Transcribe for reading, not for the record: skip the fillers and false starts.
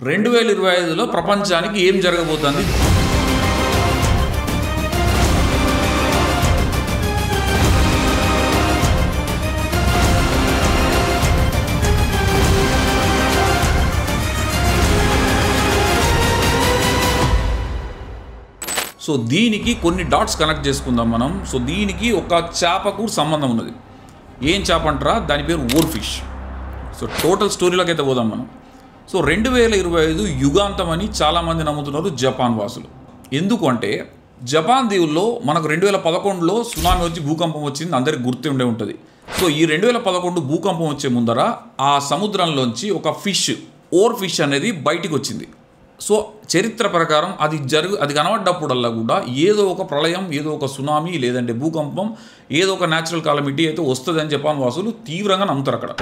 2025లో ప్రపంచానికి ఏం జరగబోతుంది? సో దీనికి కొన్ని డాట్స్ కనెక్ట్ చేసుకుందాం మనం. సో దీనికి ఒక చేపకు సంబంధం ఉన్నది. ఏం చేప అంటారా? దాని పేరు ఓర్ ఫిష్. సో టోటల్ స్టోరీలోకి అయితే పోదాం మనం. సో 2025 యుగాంతం అని చాలామంది నమ్ముతున్నారు జపాన్ వాసులు. ఎందుకు అంటే జపాన్ దీవుల్లో మనకు 2011లో సునామీ వచ్చి భూకంపం వచ్చింది, అందరికి గుర్తు ఉండే ఉంటుంది. సో ఈ 2011 భూకంపం వచ్చే ముందర ఆ సముద్రంలోంచి ఒక ఫిష్, ఓర్ ఫిష్ అనేది బయటికి వచ్చింది. సో చరిత్ర ప్రకారం అది కనబడ్డప్పుడల్లా కూడా ఏదో ఒక ప్రళయం, ఏదో ఒక సునామీ, లేదంటే భూకంపం, ఏదో ఒక న్యాచురల్ కాలమిటీ అయితే వస్తుందని జపాన్ వాసులు తీవ్రంగా నమ్ముతారు అక్కడ.